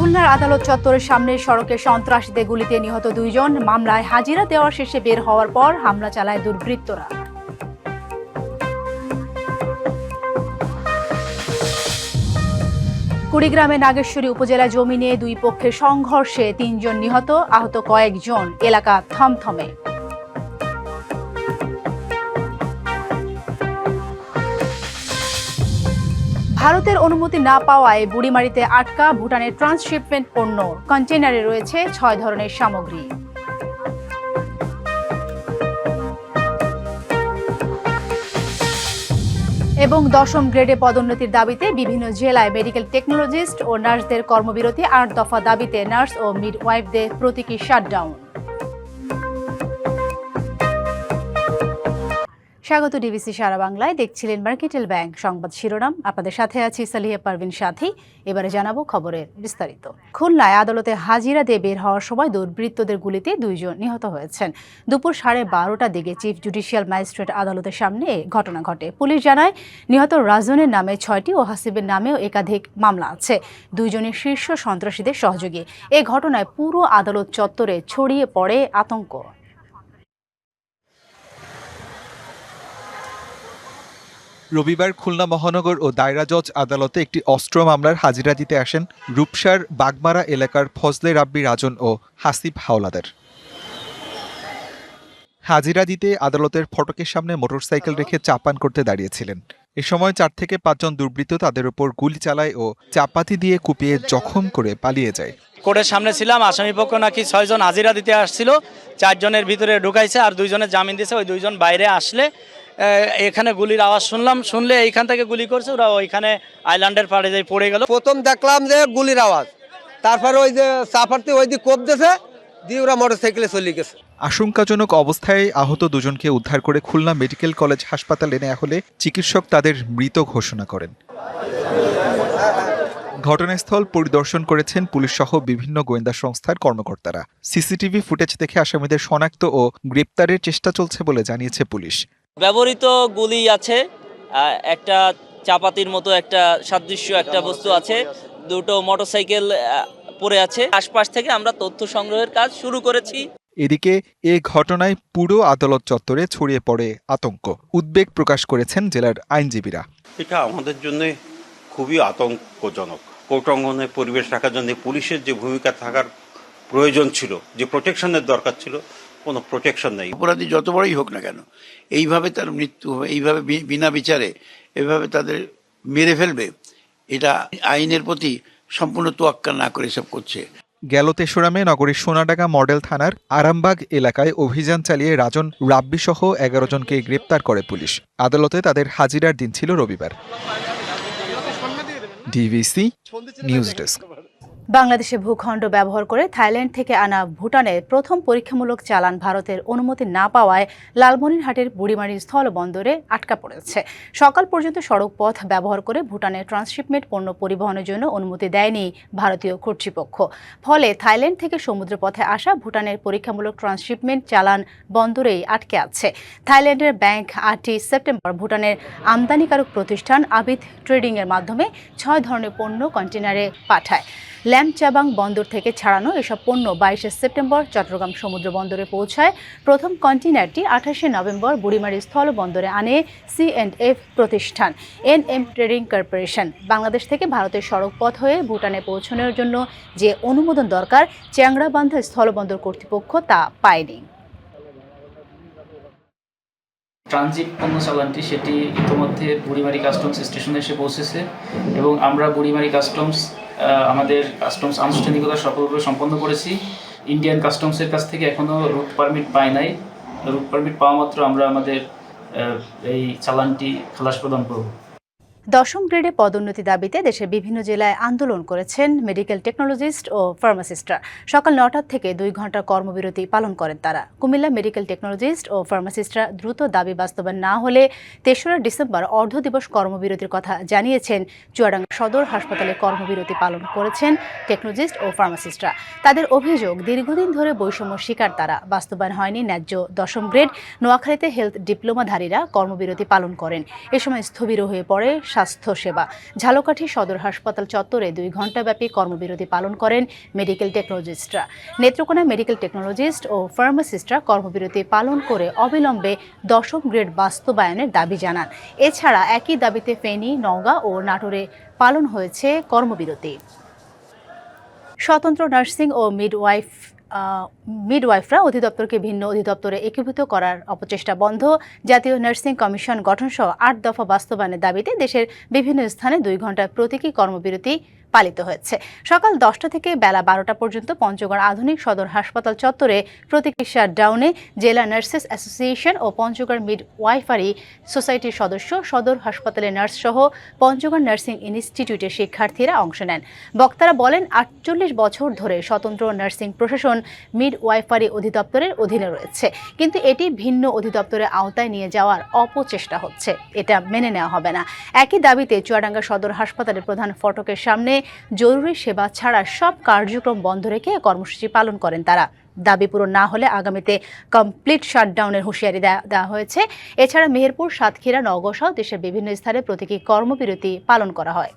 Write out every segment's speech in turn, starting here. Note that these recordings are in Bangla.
খুলনার আদালত চত্বরের সামনে সড়কে সন্ত্রাসীদের গুলিতে নিহত 2 জন। মামলায় হাজিরা দেওয়ার শেষে বের হওয়ার পর হামলা চালায় দুর্বৃত্তরা। কুড়িগ্রামে নাগেশ্বরী উপজেলা জমি নিয়ে দুই পক্ষের সংঘর্ষে 3 জন নিহত, আহত কয়েকজন, এলাকা থমথমে। ভারতের অনুমতি না পাওয়ায় বুড়িমারীতে আটকা ভুটানের ট্রান্সশিপমেন্ট পণ্য। কন্টেইনারে রয়েছে 6 ধরনের সামগ্রী। এবং 10ম গ্রেডে পদোন্নতির দাবিতে বিভিন্ন জেলায় মেডিকেল টেকনোলজিস্ট ও নার্সদের কর্মবিরতি। 8 দফা দাবিতে নার্স ও মিডওয়াইফদের প্রতীকী শাটডাউন। স্বাগত ডিবিসি সারা বাংলায়। দেখছিলেন মার্কেটেল ব্যাংক সংবাদ শিরোনাম। আপনাদের সাথে আছি সালিহা পারভিন সাথী। এবারে জানাবো খবরের বিস্তারিত। খুলনায় আদালতে হাজিরা দিয়ে বের হওয়ার সময় দুর্বৃত্তদের গুলিতে 2 জন নিহত হয়েছেন। দুপুর 12:30টার দিকে চিফ জুডিশিয়াল ম্যাজিস্ট্রেট আদালতের সামনে ঘটনা ঘটে। পুলিশ জানায় নিহত রাজনের নামে 6টি ও হাসিবের নামেও একাধিক মামলা আছে। 2 জনের শীর্ষ সন্ত্রাসীদের সহযোগী। এই ঘটনায় পুরো আদালত চত্বরে ছড়িয়ে পড়ে আতঙ্ক। রবিবার খুলনা মহানগর ও দায়রা জজ আদালতে একটি অস্ত্র মামলার হাজিরা দিতে আসেন রূপসার বাগমারা এলাকার ফজলে রাব্বি রাজন ও হাসিব হাওলাদার। হাজিরা দিতে আদালতের ফটকের সামনে মোটরসাইকেল রেখে চাপান করতে দাঁড়িয়েছিলেন। এ সময় 4 থেকে 5 জন দুর্বৃত্ত তাদের উপর গুলি চালায় ও চাপাতি দিয়ে কুপিয়ে জখম করে পালিয়ে যায়। কোর্টের সামনে ছিলাম, আসামিপক্ষ নাকি 6 জন হাজিরা দিতে আসছিল, 4 জনের ভিতরে ঢুকাইছে আর 2 জনের জামিন দিয়েছে। ওই 2 জন বাইরে আসলে এখানে গুলির আওয়াজ শুনলে এইখান থেকে গুলি করছে, ওরা ওইখানে আইল্যান্ডের পাড়ে যাই পড়ে গেল। প্রথম দেখলাম যে গুলির আওয়াজ, তারপরে ওই যে চাপারতে ওই দিকে কোপ দিয়েছে, দিয়ে ওরা মোটরসাইকেলে চলে গেছে। আশঙ্কাজনক অবস্থায় আহত 2 জনকে উদ্ধার করে খুলনা মেডিকেল কলেজ হাসপাতালে নেওয়া হলে চিকিৎসক তাদের মৃত ঘোষণা করেন। ঘটনাস্থল পরিদর্শন করেছেন পুলিশ সহ বিভিন্ন গোয়েন্দা সংস্থার কর্মকর্তারা। সিসিটিভি ফুটেজ দেখে আসামিদের শনাক্ত ও গ্রেপ্তারের চেষ্টা চলছে বলে জানিয়েছে পুলিশ। ব্যবহৃত গুলি আছে, একটা চাপাতির মতো একটা সাদৃশ্য একটা বস্তু আছে, 2টো মোটরসাইকেল পড়ে আছে। আশপাশ থেকে আমরা তথ্য সংগ্রহের কাজ শুরু করেছি। এদিকে এ ঘটনায় পুরো আদালত চত্বরে ছড়িয়ে পড়ে আতঙ্ক। উদ্বেগ প্রকাশ করেছেন জেলার আইনজীবীরা। এটা আমাদের জন্য খুবই আতঙ্কজনক। কোর্ট অঙ্গনে পরিবেশ রাখার জন্য পুলিশের যে ভূমিকা থাকার প্রয়োজন ছিল, যে প্রোটেকশনের দরকার ছিল, কোনো প্রোটেকশন নেই। অপরাধী যত বড়ই হোক না কেন, এইভাবে তার মৃত্যু হবে, এইভাবে বিনা বিচারে এভাবে তাদের মেরে ফেলবে, এটা আইনের প্রতি সম্পূর্ণ তোয়াক্কা না করে সব করছে। গেল 3রা মে নগরীর সোনাডাঙ্গা মডেল থানার আরামবাগ এলাকায় অভিযান চালিয়ে রাজন রাব্বি সহ 11 জনকে গ্রেপ্তার করে পুলিশ। আদালতে তাদের হাজিরার দিন ছিল রবিবার। DBC news desk. বাংলাদেশে ভূখণ্ড ব্যবহার করে থাইল্যান্ড থেকে আনা ভুটানের প্রথম পরীক্ষামূলক চালান ভারতের অনুমতি না পাওয়ায় লালমনিরহাটের বুড়িমারী স্থলবন্দরে আটকা পড়েছে। সকাল পর্যন্ত সড়ক পথ ব্যবহার করে ভুটানের ট্রান্সশিপমেন্ট পণ্য পরিবহনের জন্য অনুমতি দেয়নি ভারতীয় কর্তৃপক্ষ। ফলে থাইল্যান্ড থেকে সমুদ্রপথে আসা ভুটানের পরীক্ষামূলক ট্রান্সশিপমেন্ট চালান বন্দরেই আটকে আছে। থাইল্যান্ডের ব্যাংক 8 সেপ্টেম্বর ভুটানের আমদানিকারক প্রতিষ্ঠান আবিদ ট্রেডিংয়ের মাধ্যমে 6 ধরনের পণ্য কন্টেইনারে পাঠায়। ল্যামচাবাং বন্দর থেকে ছাড়ানো এসব পণ্য 22 সেপ্টেম্বর চট্টগ্রাম সমুদ্র বন্দরে পৌঁছায়। প্রথম কন্টেইনারটি 28 নভেম্বর বুড়িমারী স্থল বন্দরে আনে C&F প্রতিষ্ঠান NM ট্রেডিং কর্পোরেশন। বাংলাদেশ থেকে ভারতের সড়ক পথ হয়ে ভুটানে পৌঁছানোর জন্য যে অনুমোদন দরকার, চ্যাংড়াবান্ধা স্থলবন্দর কর্তৃপক্ষ তা পায়নি। ট্রানজিট পণ্য চালানটি সেটি ইতিমধ্যে বুড়িমারী কাস্টমস স্টেশনে এসে পৌঁছেছে এবং আমরা বুড়িমারী আমাদের কাস্টমস আনুষ্ঠানিকতা সফলভাবে সম্পন্ন করেছি। ইন্ডিয়ান কাস্টমসের কাছ থেকে এখনও রুট পারমিট পাই নাই। রুট পারমিট পাওয়া মাত্র আমরা আমাদের এই চালানটি খালাস প্রদান করব। 10ম গ্রেডে পদোন্নতি দাবিতে দেশের বিভিন্ন জেলায় আন্দোলন করেছেন মেডিকেল টেকনোলজিস্ট ও ফার্মাসিস্টরা। সকাল 9টা থেকে 2 ঘন্টার কর্মবিরতি পালন করেন তারা। কুমিল্লা মেডিকেল টেকনোলজিস্ট ও ফার্মাসিস্টরা দ্রুত দাবি বাস্তবায়ন না হলে 3রা ডিসেম্বর অর্ধ দিবস কর্মবিরতির কথা জানিয়েছেন। চুয়াডাঙ্গা সদর হাসপাতালে কর্মবিরতি পালন করেছেন টেকনোলজিস্ট ও ফার্মাসিস্টরা। তাদের অভিযোগ, দীর্ঘদিন ধরে বৈষম্য শিকার তারা, বাস্তবায়ন হয়নি ন্যায্য 10ম গ্রেড। নোয়াখালীতে হেলথ ডিপ্লোমাধারীরা কর্মবিরতি পালন করেন। এ সময় স্থবির হয়ে পড়ে স্বাস্থ্যসেবা। ঝালকাঠি সদর হাসপাতাল চত্বরে 2 ঘণ্টাব্যাপী কর্মবিরতি পালন করেন মেডিকেল টেকনোলজিস্টরা। নেত্রকোনা মেডিকেল টেকনোলজিস্ট ও ফার্মাসিস্টরা কর্মবিরতি পালন করে অবিলম্বে 10ম গ্রেড বাস্তবায়নের দাবি জানান। এছাড়া একই দাবিতে ফেনী, নওগাঁ ও নাটোরে পালন হয়েছে কর্মবিরতি। স্বতন্ত্র নার্সিং ও মিডওয়াইফরা অধিদপ্তরকে ভিন্ন অধিদপ্তরে একীভূত করার অপচেষ্টা বন্ধ, জাতীয় নার্সিং কমিশন গঠনসহ 8 দফা বাস্তবায়নের দাবিতে দেশের বিভিন্ন স্থানে 2 ঘণ্টার প্রতীকী কর্মবিরতি পালিত হয়েছে। সকাল 10টা থেকে বেলা 12টা পর্যন্ত পঞ্চগড় আধুনিক সদর হাসপাতাল চত্বরে প্রতীকী শাটডাউনে জেলা নার্সেস অ্যাসোসিয়েশন ও পঞ্চগড় মিডওয়াইফারি সোসাইটির সদস্য, সদর হাসপাতালের নার্স সহ পঞ্চগড় নার্সিং ইনস্টিটিউটের শিক্ষার্থীরা অংশ নেন। বক্তারা বলেন, 48 বছর ধরে স্বতন্ত্র নার্সিং প্রশাসন মিডওয়াইফারি অধিদপ্তরের অধীনে রয়েছে, কিন্তু এটি ভিন্ন অধিদপ্তরের আওতায় নিয়ে যাওয়ার অপচেষ্টা হচ্ছে। এটা মেনে নেওয়া হবে না। একই দাবিতে চুয়াডাঙ্গা সদর হাসপাতালের প্রধান ফটকের সামনে জরুরি সেবা ছাড়া সব কার্যক্রম বন্ধ রেখে কর্মসূচি পালন করেন তারা। দাবি পূরণ না হলে আগামীতে কমপ্লিট শাটডাউনের হুঁশিয়ারি দেওয়া হয়েছে। এছাড়া মেহেরপুর, সাতক্ষীরা, নওগাঁ সহ দেশের বিভিন্ন স্থানে প্রতীকী কর্মবিরতি পালন করা হয়।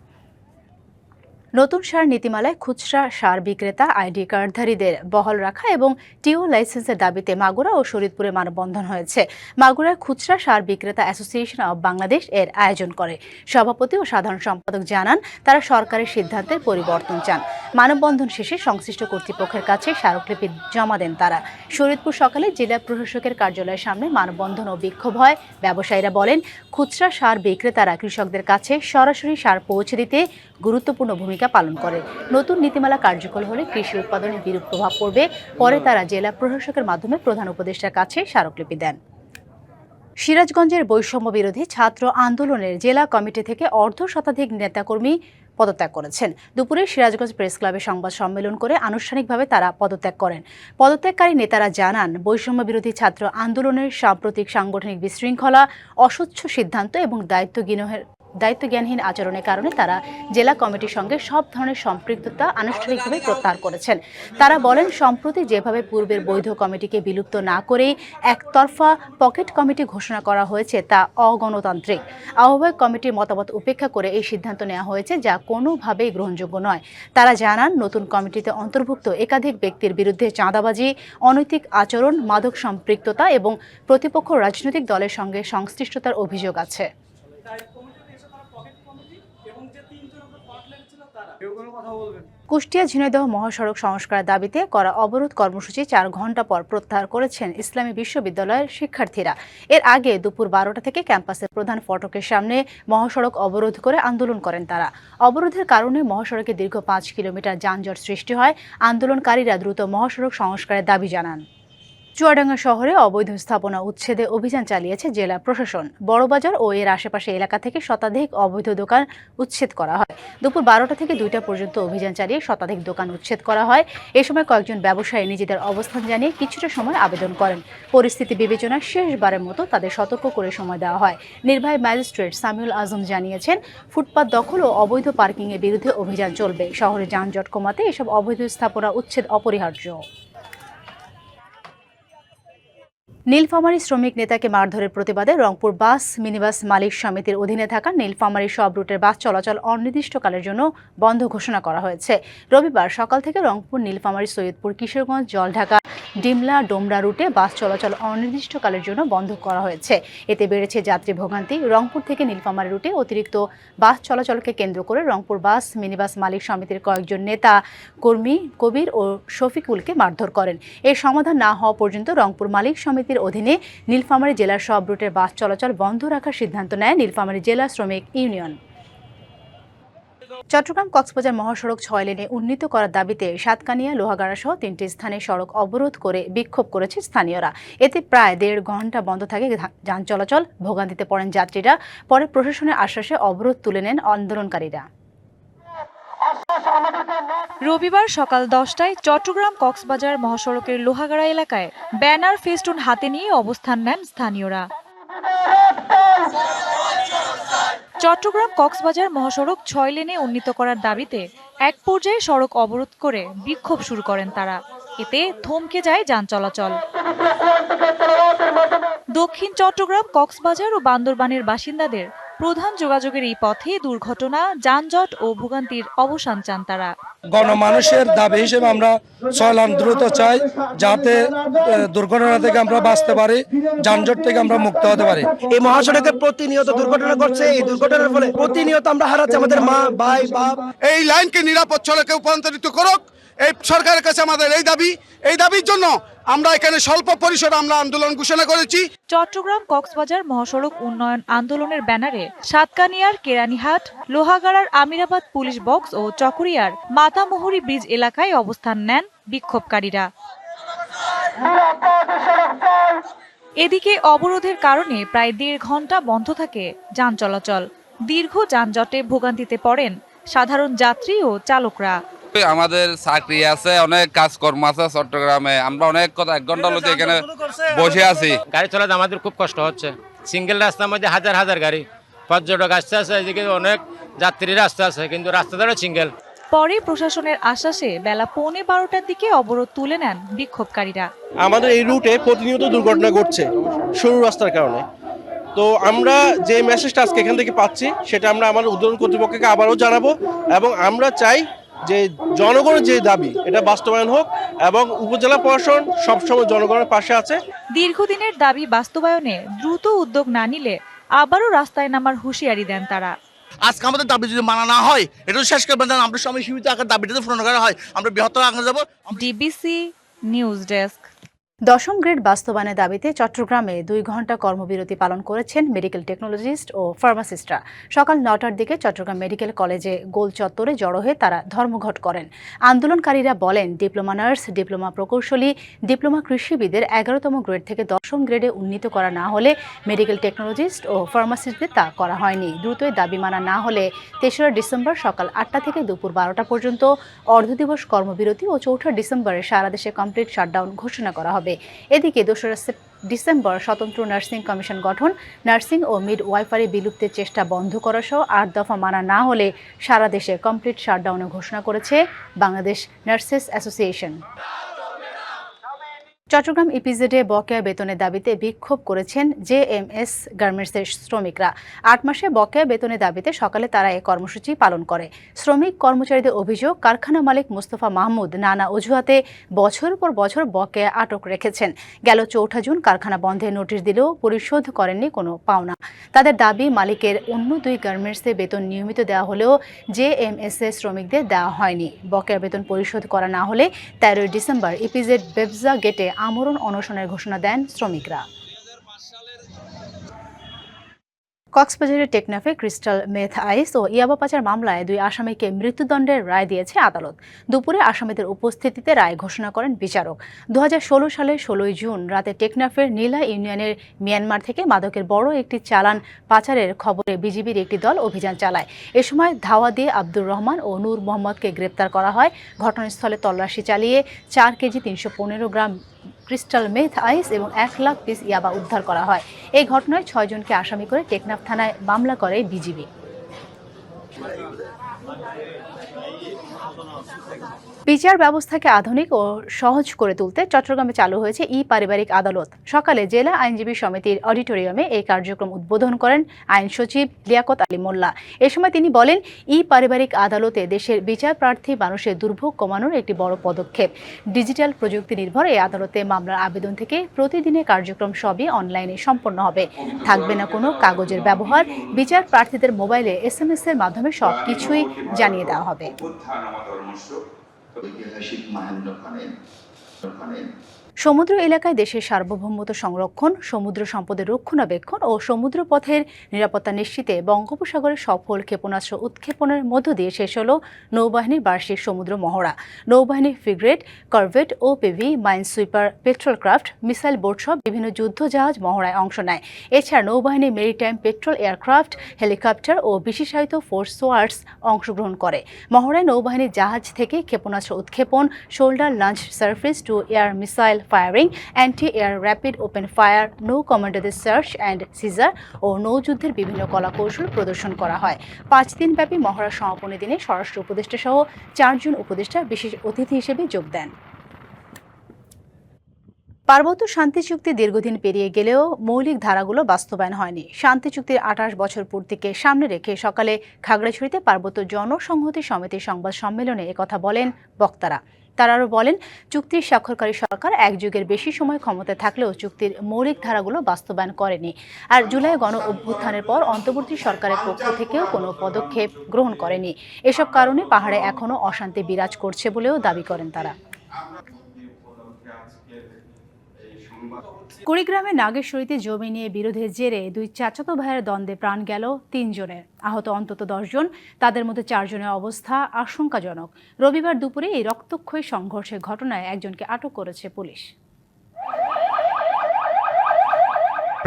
নতুন সার নীতিমালায় খুচরা সার বিক্রেতা, আইডি কার্ডধারীদের বহাল রাখা এবং টিও লাইসেন্সের দাবিতে মাগুরা ও শরীয়তপুরে মানববন্ধন হয়েছে। মাগুরায় খুচরা সার বিক্রেতা অ্যাসোসিয়েশন অব বাংলাদেশ এর আয়োজন করে। সভাপতি ও সাধারণ সম্পাদক জানান, তারা সরকারের সিদ্ধান্তের পরিবর্তন চান। মানববন্ধন শেষে সংশ্লিষ্ট কর্তৃপক্ষের কাছে স্মারকলিপি জমা দেন তারা। শরীয়তপুর সকালে জেলা প্রশাসকের কার্যালয়ের সামনে মানববন্ধন ও বিক্ষোভ হয়। ব্যবসায়ীরা বলেন, খুচরা সার বিক্রেতারা কৃষকদের কাছে সরাসরি সার পৌঁছে দিতে গুরুত্বপূর্ণ ভূমিকা পালন করে। নতুন নীতিমালা কার্যকর হলে কৃষি উৎপাদনে বিরূপ প্রভাব পড়বে। পরে তারা জেলা প্রশাসকের মাধ্যমে প্রধান উপদেষ্টার কাছে স্মারকলিপি দেন। সিরাজগঞ্জের বৈষম্য বিরোধী ছাত্র আন্দোলনের জেলা কমিটি থেকে অর্ধশতাধিক নেতাকর্মী পদত্যাগ করেছেন। দুপুরে সিরাজগঞ্জ প্রেস ক্লাবে সংবাদ সম্মেলন করে আনুষ্ঠানিকভাবে তারা পদত্যাগ করেন। পদত্যাগকারী নেতারা জানান, বৈষম্য বিরোধী ছাত্র আন্দোলনের সাম্প্রতিক সাংগঠনিক বিশৃঙ্খলা, অস্বচ্ছ সিদ্ধান্ত এবং দায়িত্বজ্ঞানহীন আচরণের কারণে তারা জেলা কমিটির সঙ্গে সব ধরনের সম্পৃক্ততা আনুষ্ঠানিকভাবে প্রত্যাহার করেছেন। তারা বলেন, সম্প্রতি যেভাবে পূর্বের বৈধ কমিটিকে বিলুপ্ত না করেই একতরফা পকেট কমিটি ঘোষণা করা হয়েছে তা অগণতান্ত্রিক। আহ্বায়ক কমিটির মতামত উপেক্ষা করে এই সিদ্ধান্ত নেওয়া হয়েছে, যা কোনোভাবেই গ্রহণযোগ্য নয়। তারা জানান, নতুন কমিটিতে অন্তর্ভুক্ত একাধিক ব্যক্তির বিরুদ্ধে চাঁদাবাজি, অনৈতিক আচরণ, মাদক সম্পৃক্ততা এবং প্রতিপক্ষ রাজনৈতিক দলের সঙ্গে সংশ্লিষ্টতার অভিযোগ আছে। কুষ্টিয়া ঝিনাইদহ মহাসড়ক সংস্কারের দাবিতে করা অবরোধ কর্মসূচি 4 ঘণ্টা পর প্রত্যাহার করেছেন ইসলামী বিশ্ববিদ্যালয়ের শিক্ষার্থীরা। এর আগে দুপুর 12টা থেকে ক্যাম্পাসের প্রধান ফটকের সামনে মহাসড়ক অবরোধ করে আন্দোলন করেন তারা। অবরোধের কারণে মহাসড়কে দীর্ঘ 5 কিলোমিটার যানজট সৃষ্টি হয়। আন্দোলনকারীরা দ্রুত মহাসড়ক সংস্কারের দাবি জানান। চুয়াডাঙ্গা শহরে অবৈধ স্থাপনা উচ্ছেদে অভিযান চালিয়েছে জেলা প্রশাসন। বড়বাজার ও এর আশেপাশে এলাকা থেকে শতাধিক অবৈধ দোকান উচ্ছেদ করা হয়। দুপুর 12টা থেকে 2টা পর্যন্ত অভিযান চালিয়ে শতাধিক দোকান উচ্ছেদ করা হয়। এ সময় কয়েকজন ব্যবসায়ী নিজেদের অবস্থান জানিয়ে কিছুটা সময় আবেদন করেন। পরিস্থিতি বিবেচনায় শেষবারের মতো তাদের সতর্ক করে সময় দেওয়া হয়। নির্বাহী ম্যাজিস্ট্রেট সামিউল আজম জানিয়েছেন, ফুটপাত দখল ও অবৈধ পার্কিংয়ের বিরুদ্ধে অভিযান চলবে। শহরে যানজট কমাতে এসব অবৈধ স্থাপনা উচ্ছেদ অপরিহার্য। নীলফামারী শ্রমিক নেতাকে মারধরের প্রতিবাদে রংপুর বাস মিনিবাস মালিক সমিতির অধীনে থাকা নীলফামারী সব রুটের বাস চলাচল অনির্দিষ্টকালের জন্য বন্ধ ঘোষণা করা হয়েছে। রবিবার সকাল থেকে রংপুর, নীলফামারী, সৈয়দপুর, কিশোরগঞ্জ, জলঢাকা, ডিমলা, ডোমরা রুটে বাস চলাচল অনির্দিষ্টকালের জন্য বন্ধ করা হয়েছে। এতে বেড়েছে যাত্রী ভোগান্তি। রংপুর থেকে নীলফামারী রুটে অতিরিক্ত বাস চলাচলকে কেন্দ্র করে রংপুর বাস মিনিবাস মালিক সমিতির কয়েকজন নেতা কর্মী কবির ও শফিকুলকে মারধর করেন। এর সমাধান না হওয়া পর্যন্ত রংপুর মালিক সমিতির অধীনে নীলফামারী জেলার সব রুটের বাস চলাচল বন্ধ রাখার সিদ্ধান্ত নেয় নীলফামারী জেলা শ্রমিক ইউনিয়ন। চট্টগ্রাম কক্সবাজার মহাসড়ক 6 লেনে উন্নীত করার দাবিতে সাতকানিয়া, লোহাগাড়া সহ 3টি স্থানে সড়ক অবরোধ করে বিক্ষোভ করেছে স্থানীয়রা। এতে প্রায় 1.5 ঘণ্টা বন্ধ থাকে যান চলাচল। ভোগান্তিতে পড়েন যাত্রীরা। পরে প্রশাসনের আশ্বাসে অবরোধ তুলে নেন আন্দোলনকারীরা। রবিবার সকাল 10টায় চট্টগ্রাম কক্সবাজার মহাসড়কের লোহাগাড়া এলাকায় ব্যানার ফেস্টুন হাতে নিয়ে অবস্থান নেন স্থানীয়রা। চট্টগ্রাম কক্সবাজার মহাসড়ক 6 লেনে উন্নীত করার দাবিতে এক পর্যায়ে সড়ক অবরোধ করে বিক্ষোভ শুরু করেন তারা। এতে থমকে যায় যান চলাচল। দক্ষিণ চট্টগ্রাম, কক্সবাজার ও বান্দরবানের বাসিন্দাদের প্রধান যোগাযোগের এই পথে দুর্ঘটনা, যানজট ও ভোগান্তির অবসান চান তারা। গণমানুষের দাবি হিসেবে আমরা চলান দ্রুত চাই, যাতে দুর্ঘটনা থেকে আমরা বাঁচতে পারি, যানজট থেকে আমরা মুক্ত হতে পারি। এই মহাসড়কে প্রতিনিয়ত দুর্ঘটনা ঘটছে। এই দুর্ঘটনার ফলে প্রতিনিয়ত আমরা হারাচ্ছি আমাদের মা, ভাই, বাপ। এই লাইনকে নিরাপদ সড়কে রূপান্তরিত করুক, এই সরকারের কাছে আমাদের এই দাবির জন্য আমরা এখানে স্বল্প পরিসরে আমরা আন্দোলন ঘোষণা করেছি। চট্টগ্রাম কক্সবাজার মহাসড়ক উন্নয়ন আন্দোলনের ব্যানারে সাতকানিয়ার কেরানীহাট, লোহাগাড়ার আমিরাবাদ পুলিশ বক্স ও চকরিয়ার মাতামুহুরী ব্রিজ এলাকায় অবস্থান নেন বিক্ষোভকারীরা। এদিকে অবরোধের কারণে প্রায় 1.5 ঘন্টা বন্ধ থাকে যান চলাচল। দীর্ঘ যানজটে ভোগান্তিতে পড়েন সাধারণ যাত্রী ও চালকরা। আমাদের চাকরি আছে, অনেক কাজকর্ম আছে চট্টগ্রামে, আমরা অনেক কথা 1 ঘন্টা লোক এখানে বসে আছি। গাড়ি চালাতে আমাদের খুব কষ্ট হচ্ছে। সিঙ্গেল রাস্তার মধ্যে হাজার হাজার গাড়ি, পর্যটক আসতে আছে, এদিকে অনেক যাত্রীরা আসতে আছে, কিন্তু রাস্তাটাও সিঙ্গেল। পরে প্রশাসনের আশ্বাসে বেলা 11:15টার দিকে অবরোধ তুলে নেন বিক্ষোভকারীরা। আমাদের এই রুটে প্রতিনিয়ত দুর্ঘটনা ঘটছে সরু রাস্তার কারণে। তো আমরা যে মেসেজটা আজকে এখান থেকে পাচ্ছি সেটা আমরা আমাদের উদ্বোধন কর্তৃপক্ষকে আবারও জানাবো, এবং আমরা চাই যে জনগণের যে দাবি এটা বাস্তবায়ন হোক, এবং উপজেলা প্রশাসন সবসময় জনগণের পাশে আছে। দীর্ঘদিনের দাবি বাস্তবায়নে দ্রুত উদ্যোগ না নিলে আবারও রাস্তায় নামার হুঁশিয়ারি দেন তারা। আজকে আমাদের দাবি যদি মানা না হয়, এটা শেষ করবেন না, আমরা সময় সীমিত আকার দাবিটা পূরণ করা হয়, আমরা বৃহত্তর আগে যাব। DBC news desk. 10ম গ্রেড বাস্তবায়নের দাবিতে চট্টগ্রামে 2 ঘন্টা কর্মবিরতি পালন করেছেন মেডিকেল টেকনোলজিস্ট ও ফার্মাসিস্টরা। সকাল 9টার দিকে চট্টগ্রাম মেডিকেল কলেজে গোল চত্বরে জড়ো হয়ে তারা ধর্মঘট করেন। আন্দোলনকারীরা বলেন, ডিপ্লোমা নার্স, ডিপ্লোমা প্রকৌশলী, ডিপ্লোমা কৃষিবিদের 11তম গ্রেড থেকে 10ম গ্রেডে উন্নীত করা না হলে মেডিকেল টেকনোলজিস্ট ও ফার্মাসিস্টদের তা করা হয়নি। দ্রুতই দাবি মানা না হলে 3রা ডিসেম্বর সকাল 8টা থেকে দুপুর 12টা পর্যন্ত অর্ধদিবস কর্মবিরতি ও 4ঠা ডিসেম্বরে সারা দেশে কমপ্লিট শাটডাউন ঘোষণা করা হবে। এদিকে 2রা ডিসেম্বর স্বতন্ত্র নার্সিং কমিশন গঠন, নার্সিং ও মিড ওয়াইফারি বিলুপ্তির চেষ্টা বন্ধ করা সহ 8 দফা মানা না হলে সারা দেশে কমপ্লিট শাটডাউনের ঘোষণা করেছে বাংলাদেশ নার্সেস অ্যাসোসিয়েশন। চট্টগ্রাম ইপিজেডে বকেয়া বেতনের দাবিতে বিক্ষোভ করেছেন জেএমএস গার্মেন্টসের শ্রমিকরা। 8 মাসে বকেয়া বেতনের দাবিতে সকালে তারা এই কর্মসূচি পালন করে। শ্রমিক কর্মচারীদের অভিযোগ, কারখানা মালিক মোস্তফা মাহমুদ নানা অজুহাতে বছরের পর বছর বকেয়া আটক রেখেছেন। গেল 4ঠা জুন কারখানা বন্ধের নোটিশ দিলেও পরিশোধ করেননি কোনো পাওনা। তাদের দাবি, মালিকের অন্য 2 গার্মেন্টসে বেতন নিয়মিত দেওয়া হলেও জেএমএস এর শ্রমিকদের দেওয়া হয়নি। বকেয়া বেতন পরিশোধ করা না হলে 13 ডিসেম্বর ইপিজেড বেবজা গেটে আমরণ অনশনের ঘোষণা দেন শ্রমিকরা। কক্সবাজারের টেকনাফে ক্রিস্টাল মেথ আইস ও ইয়াবা পাচার মামলায় 2 আসামিকে মৃত্যুদণ্ডের রায় দিয়েছে আদালত। দুপুরে আসামিদের উপস্থিতিতে রায় ঘোষণা করেন বিচারক। 2016 সালের 16 জুন রাতে টেকনাফের নীলা ইউনিয়নের মিয়ানমার থেকে মাদকের বড় একটি চালান পাচারের খবরে বিজিবির একটি দল অভিযান চালায়। এ সময় ধাওয়া দিয়ে আব্দুর রহমান ও নূর মোহাম্মদকে গ্রেপ্তার করা হয়। ঘটনাস্থলে তল্লাশি চালিয়ে 4 কেজি 315 গ্রাম ক্রিস্টাল মেথ আইস এবং 1 লাখ পিস ইয়াবা উদ্ধার করা হয়। এই ঘটনায় 6 জনকে আসামি করে টেকনাফ থানায় মামলা করে বিজিবি। বিচার ব্যবস্থাকে আধুনিক ও সহজ করে তুলতে চট্টগ্রামে চালু হয়েছে পারিবারিক আদালত। সকালে জেলা আইনজীবী সমিতির অডিটোরিয়ামে এই কার্যক্রম উদ্বোধন করেন আইন সচিব লিয়াকত আলী মোল্লা। এ সময় তিনি বলেন, পারিবারিক আদালতে দেশের বিচার প্রার্থী মানুষের দুর্ভোগ কমানোর একটি বড় পদক্ষেপ। ডিজিটাল প্রযুক্তি নির্ভর এই আদালতে মামলার আবেদন থেকে প্রতিদিনের কার্যক্রম সবই অনলাইনে সম্পন্ন হবে। থাকবে না কোনো কাগজের ব্যবহার। বিচার প্রার্থীদের মোবাইলে SMS এর মাধ্যমে সবকিছুই জানিয়ে দেওয়া হবে। সমুদ্র এলাকায় দেশের সার্বভৌমত্ব সংরক্ষণ, সমুদ্র সম্পদের রক্ষণাবেক্ষণ ও সমুদ্রপথের নিরাপত্তা নিশ্চিতে বঙ্গোপসাগরে সফল ক্ষেপণাস্ত্র উৎক্ষেপণের মধ্য দিয়ে শেষ হল নৌবাহিনীর বার্ষিক সমুদ্র মহড়া। নৌবাহিনীর frigate, corvette, OPV, Minesweeper, petrol craft, missile boat সহ বিভিন্ন যুদ্ধ জাহাজ মহড়ায় অংশ নেয়। এছাড়া নৌবাহিনীর মেরিটাইম পেট্রোল এয়ারক্রাফট, হেলিকপ্টার ও বিশেষায়িত ফোর্স সোয়ার্স অংশগ্রহণ করে। মহড়ায় নৌবাহিনীর জাহাজ থেকে ক্ষেপণাস্ত্র উৎক্ষেপণ, shoulder launch surface two air missile firing, anti-air rapid open fire, নৌ কমান্ডারদের সার্চ অ্যান্ড সিজার ও নৌযুদ্ধের বিভিন্ন কলাকৌশল প্রদর্শন করা হয়। 5 দিনব্যাপী মহড়ার সমাপনী দিনে স্বরাষ্ট্র উপদেষ্টা সহ 4 জন উপদেষ্টা বিশেষ অতিথি হিসেবে যোগ দেন। পার্বত্য শান্তি চুক্তি দীর্ঘদিন পেরিয়ে গেলেও মৌলিক ধারাগুলো বাস্তবায়ন হয়নি। শান্তি চুক্তির ২৮ বছর পূর্তিকে সামনে রেখে সকালে খাগড়াছড়িতে পার্বত্য জনসংহতি সমিতির সংবাদ সম্মেলনে একথা বলেন বক্তারা। তারা আরও বলেন, চুক্তির স্বাক্ষরকারী সরকার এক যুগের বেশি সময় ক্ষমতায় থাকলেও চুক্তির মৌলিক ধারাগুলো বাস্তবায়ন করেনি। আর জুলাই গণ অভ্যুত্থানের পর অন্তর্বর্তী সরকারের পক্ষ থেকেও কোনো পদক্ষেপ গ্রহণ করেনি। এসব কারণে পাহাড়ে এখনও অশান্তি বিরাজ করছে বলেও দাবি করেন তারা। কুড়িগ্রামে নাগেশ্বরীতে জমি নিয়ে বিরোধের জেরে দুই চাচাতো ভাইয়ের দ্বন্দ্বে প্রাণ গেল ৩ জনের, আহত অন্তত ১০ জন। তাদের মধ্যে ৪ জনের অবস্থা আশঙ্কাজনক। রবিবার দুপুরে এই রক্তক্ষয়ী সংঘর্ষের ঘটনায় একজনকে আটক করেছে পুলিশ।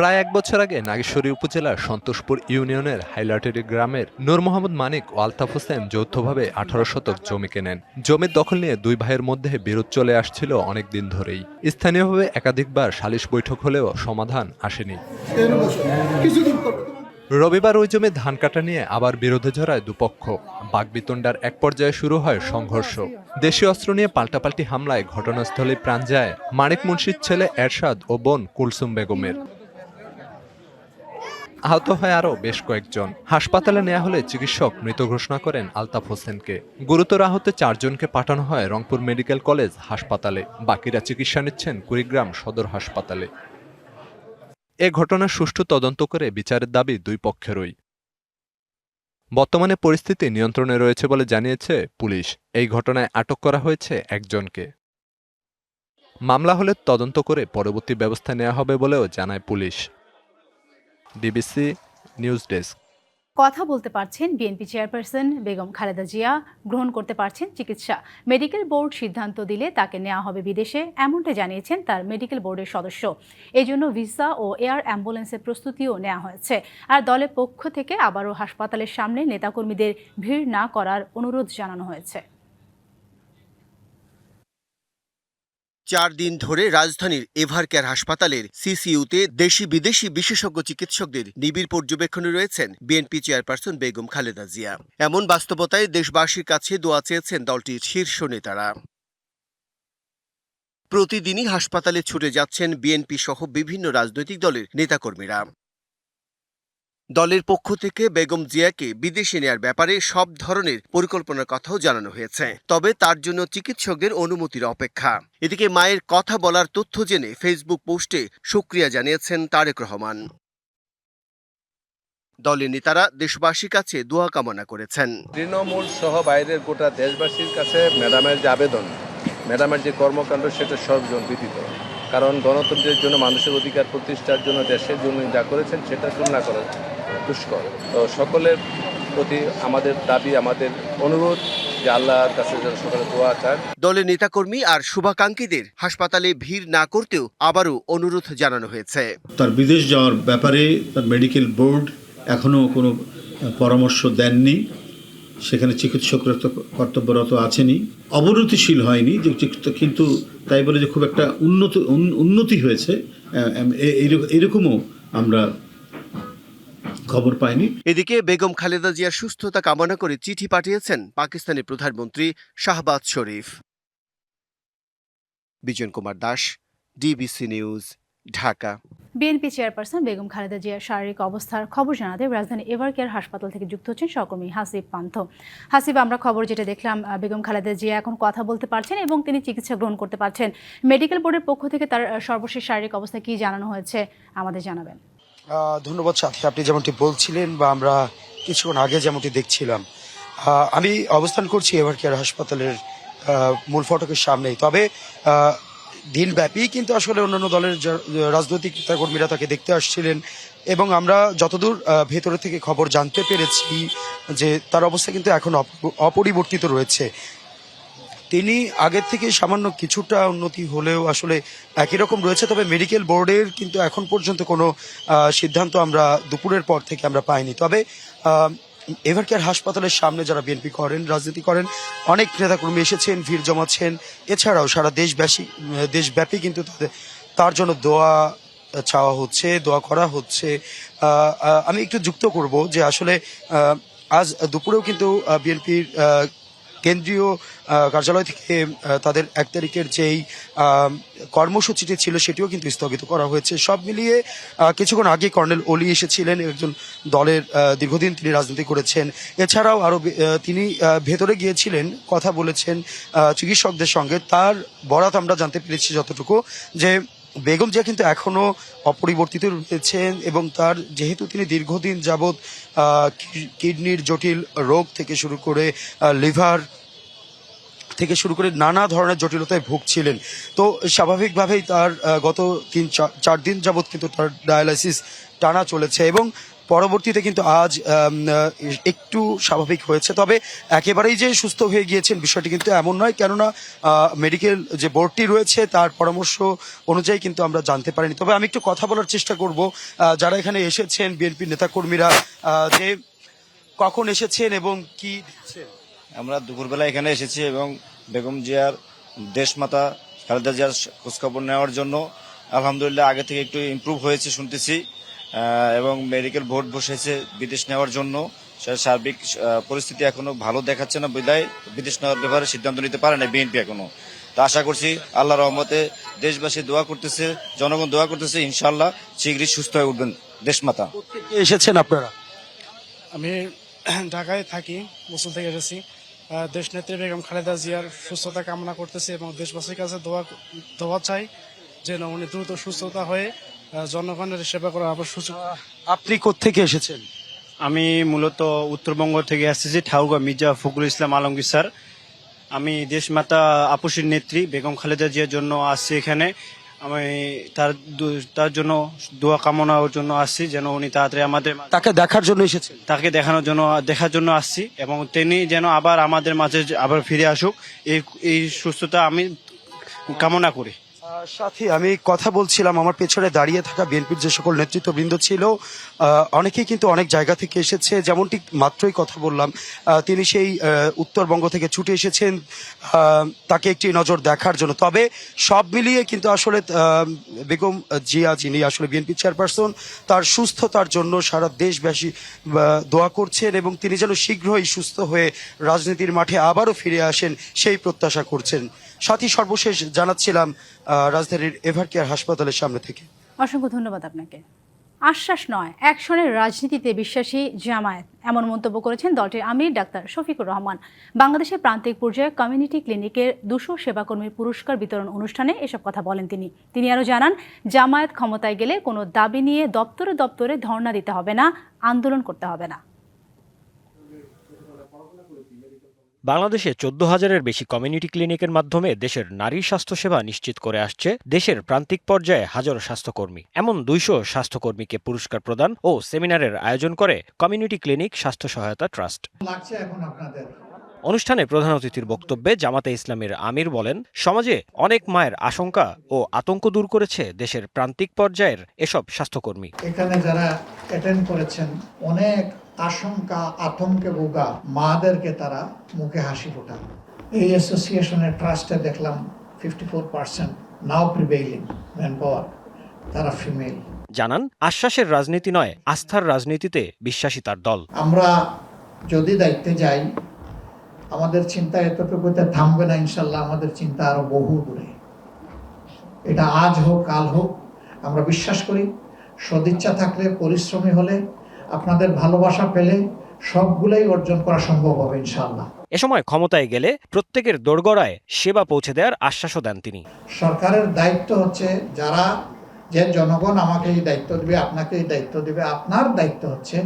প্রায় ১ বছর আগে নাগেশ্বরী উপজেলার সন্তোষপুর ইউনিয়নের হাইলাটেরি গ্রামের নূর মোহাম্মদ মানিক ও আলতাফ হোসেন যৌথভাবে ১৮ শতক জমি কেনেন। জমির দখল নিয়ে দুই ভাইয়ের মধ্যে বিরোধ চলে আসছিল অনেক দিন ধরেই। স্থানীয়ভাবে একাধিকবার সালিশ বৈঠক হলেও সমাধান আসেনি। রবিবার ওই জমি ধান কাটা নিয়ে আবার বিরোধে জড়ায় দুপক্ষ। বাকবিতণ্ডার এক পর্যায়ে শুরু হয় সংঘর্ষ। দেশীয় অস্ত্র নিয়ে পাল্টাপাল্টি হামলায় ঘটনাস্থলে প্রাণ যায় মানিক মুন্সির ছেলে এরশাদ ও বোন কুলসুম বেগমের। আহত হয় আরও বেশ কয়েকজন। হাসপাতালে নেওয়া হলে চিকিৎসক মৃত ঘোষণা করেন আলতাফ হোসেনকে। গুরুতর আহত ৪ জনকে পাঠানো হয় রংপুর মেডিকেল কলেজ হাসপাতালে। বাকিরা চিকিৎসা নিচ্ছেন কুড়িগ্রাম সদর হাসপাতালে। এ ঘটনার সুষ্ঠু তদন্ত করে বিচারের দাবি দুই পক্ষেরই। বর্তমানে পরিস্থিতি নিয়ন্ত্রণে রয়েছে বলে জানিয়েছে পুলিশ। এই ঘটনায় আটক করা হয়েছে একজনকে। মামলা হলে তদন্ত করে পরবর্তী ব্যবস্থা নেওয়া হবে বলেও জানায় পুলিশ। DBC news desk. কথা বলতে পারছেন বিএনপি চেয়ারপারসন বেগম খালেদা জিয়া, গ্রহণ করতে পারছেন চিকিৎসা। মেডিকেল বোর্ড সিদ্ধান্ত দিলে তাকে নেওয়া হবে বিদেশে, এমনটা জানিয়েছেন তার মেডিকেল বোর্ডের সদস্য। এজন্য ভিসা ও এয়ার অ্যাম্বুলেন্সের প্রস্তুতিও নেওয়া হয়েছে। আর দলের পক্ষ থেকে আবারও হাসপাতালের সামনে নেতাকর্মীদের ভিড় না করার অনুরোধ জানানো হয়েছে। ৪ দিন ধরে রাজধানীর এভারকেয়ার হাসপাতালের সিসিইউতে দেশি বিদেশি বিশেষজ্ঞ চিকিৎসকদের নিবিড় পর্যবেক্ষণে রয়েছেন বিএনপি চেয়ারপারসন বেগম খালেদা জিয়া। এমন বাস্তবতায় দেশবাসীর কাছে দোয়া চেয়েছেন দলটির শীর্ষ নেতারা। প্রতিদিনই হাসপাতালে ছুটে যাচ্ছেন বিএনপি সহ বিভিন্ন রাজনৈতিক দলের নেতাকর্মীরা। দলের পক্ষ থেকে বেগম জিয়াকে বিদেশে নেয়ার ব্যাপারে সব ধরনের পরিকল্পনার কথাও জানানো হয়েছে, তবে তার জন্য চিকিৎসকদের অনুমতির অপেক্ষা। এদিকে মায়ের কথা বলার তথ্য জেনে ফেসবুক পোস্টে শুকরিয়া জানিয়েছেন তারেক রহমান। দলের নেতারা দেশবাসীর কাছে দোয়া কামনা করেছেন। তৃণমূল সহ বাইরের গোটা দেশবাসীর কাছে ম্যাডামের যে আবেদন, ম্যাডামের যে কর্মকাণ্ড, সেটা সর্বজন বিদিত। কারণ গণতন্ত্রের জন্য, মানুষের অধিকার প্রতিষ্ঠার জন্য, দেশের জন্য যা করেছেন সেটা তুলনা করা দুষ্কর। তো সকলের প্রতি আমাদের দাবি, আমাদের অনুরোধ যে আল্লাহর কাছে যেন সকলে দোয়া চান। দলের নেতাকর্মী আর শুভাকাঙ্ক্ষীদের হাসপাতালে ভিড় না করতেও আবারও অনুরোধ জানানো হয়েছে। তার বিদেশ যাওয়ার ব্যাপারে তার মেডিকেল বোর্ড এখনো কোনো পরামর্শ দেননি। সেখানে চিকিৎসকরা তো কর্তব্যরত আছেনই, অবনতিশীল হয়নি, কিন্তু তাই বলে যে খুব একটা উন্নতি হয়েছে এরকমও আমরা খবর পাইনি। এদিকে বেগম খালেদা জিয়ার সুস্থতা কামনা করে চিঠি পাঠিয়েছেন পাকিস্তানের প্রধানমন্ত্রী Shehbaz Sharif. Bijon Kumar Das, DBC news, Dhaka. BNP chairperson Begum Khaleda জিয়ার শারীরিক অবস্থার খবর জানাতে রাজধানী এভারকেয়ার হাসপাতাল থেকে যুক্ত হচ্ছেন সহকর্মী হাসিব পান্থ। হাসিব, আমরা খবর যেটা দেখলাম, বেগম খালেদা জিয়া এখন কথা বলতে পারছেন এবং তিনি চিকিৎসা গ্রহণ করতে পারছেন। মেডিকেল বোর্ডের পক্ষ থেকে তার সর্বশেষ শারীরিক অবস্থা কি জানানো হয়েছে আমাদের জানাবেন। ধন্যবাদ সাথী, আপনি যেমনটি বলছিলেন বা আমরা কিছুক্ষণ আগে যেমনটি দেখছিলাম, আমি অবস্থান করছি এভারকেয়ার হাসপাতালের মূল ফটকের সামনেই। তবে দিনব্যাপী কিন্তু আসলে অন্যান্য দলের রাজনৈতিক নেতাকর্মীরা তাকে দেখতে আসছিলেন এবং আমরা যতদূর ভেতরে থেকে খবর জানতে পেরেছি যে তার অবস্থা কিন্তু এখন অপরিবর্তিত রয়েছে। তিনি আগের থেকে সামান্য কিছুটা উন্নতি হলেও আসলে একই রকম রয়েছে। তবে মেডিকেল বোর্ডের কিন্তু এখন পর্যন্ত কোনো সিদ্ধান্ত আমরা দুপুরের পর থেকে আমরা পাইনি। তবে এভারকেয়ার হাসপাতালের সামনে যারা বিএনপি করেন, রাজনীতি করেন, অনেক নেতাকর্মী এসেছেন, ভিড় জমাচ্ছেন। এছাড়াও সারা দেশব্যাপী কিন্তু তার জন্য দোয়া চাওয়া হচ্ছে, দোয়া করা হচ্ছে। আমি একটু যুক্ত করব যে আসলে আজ দুপুরেও কিন্তু বিএনপির কেন্দ্রীয় কার্যালয় থেকে তাদের 1 তারিখের যেই কর্মসূচিটি ছিল সেটিও কিন্তু স্থগিত করা হয়েছে। সব মিলিয়ে কিছুক্ষণ আগে কর্নেল অলি এসেছিলেন, একজন দলের দীর্ঘদিন তিনি রাজনীতি করেছেন। এছাড়াও আরও তিনি ভেতরে গিয়েছিলেন, কথা বলেছেন চিকিৎসকদের সঙ্গে। তার বরাত আমরা জানতে পেরেছি যতটুকু, যে বেগম জিয়া কিন্তু এখনো অপরিবর্তিত রয়েছেন এবং তার যেহেতু তিনি দীর্ঘদিন যাবৎ কিডনির জটিল রোগ থেকে শুরু করে লিভার থেকে শুরু করে নানা ধরনের জটিলতায় ভুগছিলেন, তো স্বাভাবিকভাবেই তার গত 3-4 দিন যাবৎ কিন্তু তার ডায়ালাইসিস টানা চলেছে এবং পরবর্তীতে কিন্তু আজ একটু স্বাভাবিক হয়েছে। তবে একেবারেই যে সুস্থ হয়ে গিয়েছেন বিষয়টি কিন্তু এমন নয়, কেননা মেডিকেল যে বোর্ডটি রয়েছে তার পরামর্শ অনুযায়ী কিন্তু আমরা জানতে পারিনি। তবে আমি একটু কথা বলার চেষ্টা করব যারা এখানে এসেছেন, বিএনপির নেতাকর্মীরা, যে কখন এসেছেন এবং কি দেখছেন। আমরা দুপুরবেলা এখানে এসেছি এবং বেগম জিয়ার দেশমাতা খালেদা জিয়ার খোঁজখবর নেওয়ার জন্য। আলহামদুলিল্লাহ আগে থেকে একটু ইমপ্রুভ হয়েছে শুনতেছি, এবং মেডিকেল বোর্ড বসেছে বিদেশ নেওয়ার জন্য। সার্বিক পরিস্থিতি এখনো ভালো দেখাচ্ছে না, বিদায় বিদেশ নেওয়ার ব্যাপারে সিদ্ধান্ত নিতে পারে না বিএনপি এখনো। তো আশা করছি আল্লাহর রহমতে দেশবাসী দোয়া করতেছে, জনগণ দোয়া করতেছে, ইনশাআল্লাহ শীঘ্রই সুস্থ হয়ে উঠবেন দেশমাতা। এসেছেন আপনারা? আমি ঢাকায় থাকি, মুসুল থেকে এসেছি। দেশনেত্রী বেগম খালেদা জিয়ার সুস্থতা কামনা করতেছি এবং দেশবাসীর কাছে দোয়া চাই যেন উনি দ্রুত সুস্থতা হয়ে জনগণের সেবা করার আবার সুযোগ। আপনি কোত্থেকে এসেছেন? আমি মূলত উত্তরবঙ্গ থেকে আসতেছি, ঠাকুরগাঁও মির্জা ফখরুল ইসলাম আলমগীর স্যার। আমি দেশমাতা আপুসির নেত্রী বেগম খালেদা জিয়ার জন্য আসছি এখানে। আমি তার জন্য দোয়া কামনার জন্য আসছি, যেন উনি তাড়াতাড়ি আমাদের তাকে দেখার জন্য এসেছেন। তাকে দেখার জন্য আসছি এবং তিনি যেন আবার আমাদের মাঝে আবার ফিরে আসুক, এই সুস্থতা আমি কামনা করি। সাথী, আমি কথা বলছিলাম, আমার পেছনে দাঁড়িয়ে থাকা বিএনপির যে সকল নেতৃত্ববৃন্দ ছিল অনেকেই কিন্তু অনেক জায়গা থেকে এসেছে। যেমনটি মাত্রই কথা বললাম, তিনি সেই উত্তরবঙ্গ থেকে ছুটে এসেছেন তাকে একটি নজর দেখার জন্য। তবে সব মিলিয়ে কিন্তু আসলে বেগম জিয়া, যিনি আসলে বিএনপি চেয়ারপারসন, তার সুস্থতার জন্য সারা দেশবাসী দোয়া করছেন এবং তিনি যেন শীঘ্রই সুস্থ হয়ে রাজনীতির মাঠে আবারও ফিরে আসেন সেই প্রত্যাশা করছেন। সাথী, সর্বশেষ জানাচ্ছিলাম রাজধানীর এভারকেয়ার হাসপাতালের সামনে থেকে। অসংখ্য ধন্যবাদ আপনাকে। আশ্বাস নয়, অ্যাকশনের রাজনীতিতে বিশ্বাসী জামায়াত, এমন মন্তব্য করেছেন দলটির আমির ডাক্তার শফিকুর রহমান। বাংলাদেশের প্রান্তিক পর্যায়ে কমিউনিটি ক্লিনিকের 200 সেবাকর্মীর পুরস্কার বিতরণ অনুষ্ঠানে এসব কথা বলেন তিনি আরও জানান, জামায়াত ক্ষমতায় গেলে কোনো দাবি নিয়ে দপ্তরে দপ্তরে ধর্ণা দিতে হবে না, আন্দোলন করতে হবে না। বাংলাদেশে 14,000-এর বেশি কমিউনিটি ক্লিনিকের মাধ্যমে দেশের নারী স্বাস্থ্যসেবা নিশ্চিত করে আসছে দেশের প্রান্তিক পর্যায়ে হাজারো স্বাস্থ্যকর্মী। এমন 200 স্বাস্থ্যকর্মীকে পুরস্কার প্রদান ও সেমিনারের আয়োজন করে কমিউনিটি ক্লিনিক স্বাস্থ্য সহায়তা ট্রাস্ট। অনুষ্ঠানে প্রধান অতিথির বক্তব্যে জামাতে ইসলামের আমির বলেন, সমাজে অনেক মায়ের আশঙ্কা ও আতঙ্ক দূর করেছে দেশের প্রান্তিক পর্যায়ের এসব স্বাস্থ্যকর্মী। এখানে যারা অ্যাটেন্ড করেছেন, অনেক আশঙ্কা আতঙ্কে ভোগা মাদেরকে তারা মুখে হাসি ফোটান। এই অ্যাসোসিয়েশনের ট্রাস্টে দেখলাম 54% নাও প্রিভেইলিং ম্যান পাওয়ার, তারা ফিমেল। জানান, আশ্বাসের রাজনীতি নয়, আস্থার রাজনীতিতে বিশ্বাসী তার দল। আমরা যদি দায়িত্বে যাই, আমাদের চিন্তা এতটুকুতে থামবে না, ইনশাল্লাহ আমাদের চিন্তা আরো বহু দূরে। এটা আজ হোক কাল হোক, আমরা বিশ্বাস করি সদিচ্ছা থাকলে, পরিশ্রমী হলে, আপনাদের ভালোবাসা পেলে সবগুলাই অর্জন করা সম্ভব হবে ইনশাআল্লাহ। এ সময় ক্ষমতায় গেলে প্রত্যেকের দোরগোড়ায় সেবা পৌঁছে দেওয়ার আশ্বাসও দেন তিনি। সরকারের দায়িত্ব হচ্ছে, যে জনগণ আমাকে এই দায়িত্ব দিবে, আপনাকে এই দায়িত্ব দিবে, আপনার দায়িত্ব হচ্ছে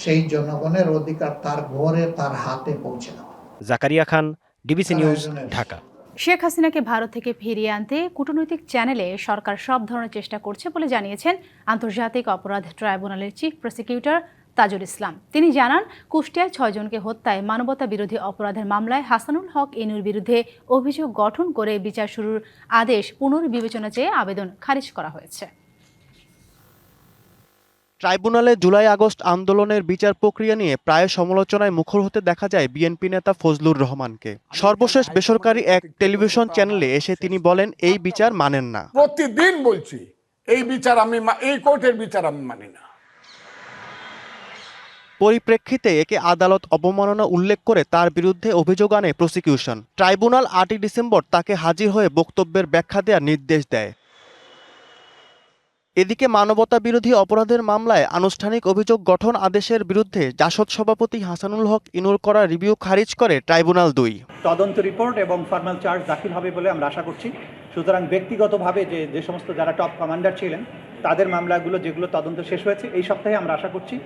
সেই জনগণের অধিকার তার ঘরে, তার হাতে পৌঁছে দেওয়া। জাকারিয়া খান, ডিবিসি নিউজ, ঢাকা। শেখ হাসিনাকে ভারত থেকে ফিরিয়ে আনতে কূটনৈতিক চ্যানেলে সরকার সব ধরনের চেষ্টা করছে বলে জানিয়েছেন আন্তর্জাতিক অপরাধ ট্রাইব্যুনালের চিফ প্রসিকিউটর তাজুল ইসলাম। তিনি জানান, কুষ্টিয়ায় 6 জনকে হত্যায় মানবতা বিরোধী অপরাধের মামলায় হাসানুল হক এনুর বিরুদ্ধে অভিযোগ গঠন করে বিচার শুরুর আদেশ পুনর্বিবেচনা চেয়ে আবেদন খারিজ করা হয়েছে। ট্রাইব্যুনালে জুলাই আগস্ট আন্দোলনের বিচার প্রক্রিয়া নিয়ে প্রায় সমালোচনায় মুখর হতে দেখা যায় বিএনপি নেতা ফজলুর রহমানকে। সর্বশেষ বেসরকারি এক টেলিভিশন চ্যানেলে এসে তিনি বলেন, এই বিচার মানেন না। প্রতিদিন বলছি, এই বিচার এই কোর্টের বিচার আমি মানি না। পরিপ্রেক্ষিতে একে আদালত অবমাননা উল্লেখ করে তার বিরুদ্ধে অভিযোগ আনে প্রসিকিউশন। ট্রাইব্যুনাল ৮ই ডিসেম্বর তাকে হাজির হয়ে বক্তব্যের ব্যাখ্যা দেওয়ার নির্দেশ দেয়। এদিকে মানবতা বিরোধী অপরাধের মামলায় আনুষ্ঠানিক অভিযোগ গঠন আদেশের বিরুদ্ধে জাসদ সভাপতি হাসানুল হক ইনুর করা রিভিউ খারিজ করে ট্রাইব্যুনাল ২। তদন্ত রিপোর্ট এবং ফর্মাল চার্জ দাখিল হবে বলে আমরা আশা করছি। সুতরাং ব্যক্তিগতভাবে যে সমস্ত যারা টপ কমান্ডার ছিলেন তাদের মামলাগুলো যেগুলো তদন্ত শেষ হয়েছে এই সপ্তাহে আমরা আশা করছি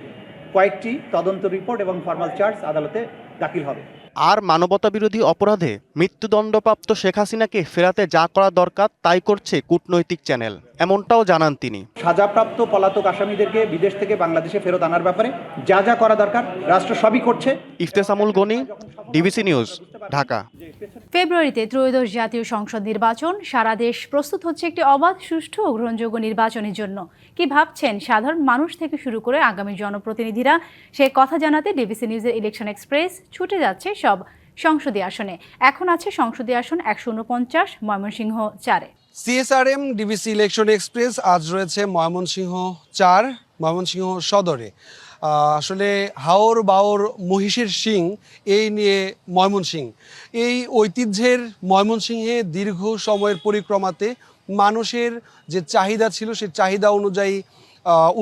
কয়েকটি তদন্ত রিপোর্ট এবং ফর্মাল চার্জ আদালতে দাখিল হবে। আর মানবতা বিরোধী অপরাধে মৃত্যুদণ্ডপ্রাপ্ত শেখ হাসিনাকে ফেরাতে যা করা দরকার তাই করছে কূটনৈতিক চ্যানেল, এমনটাও জানান তিনি। সাজাপ্রাপ্ত পলাতক আসামিদেরকে বিদেশ থেকে বাংলাদেশে ফেরত আনার ব্যাপারে যা যা করা দরকার রাষ্ট্র সবই করছে। Iftesamul Gani, DBC news, Dhaka. ফেব্রুয়ারিতে ত্রয়োদশ জাতীয় সংসদ নির্বাচন। সারা দেশ প্রস্তুত হচ্ছে একটি অবাধ, সুষ্ঠু ও গ্রহণযোগ্য নির্বাচনের জন্য। কি ভাবছেন সাধারণ মানুষ থেকে শুরু করে আগামী জনপ্রতিনিধিরা, সে কথা জানাতে ডিবিসি নিউজের ইলেকশন এক্সপ্রেস ছুটে যাচ্ছে সব সংসদীয় আসনে। এখন আছে সংসদীয় আসন ১৪৯, ময়মনসিংহ ৪-এ। সিএসআরএম ডিবিসি ইলেকশন এক্সপ্রেস আজ রয়েছে ময়মনসিংহ ৪, ময়মনসিংহ সদরে। আসলে হাওর বাওর মহিষের সিং এই নিয়ে ময়মনসিংহ, এই ঐতিহ্যের ময়মনসিংহে দীর্ঘ সময়ের পরিক্রমাতে মানুষের যে চাহিদা ছিল সেই চাহিদা অনুযায়ী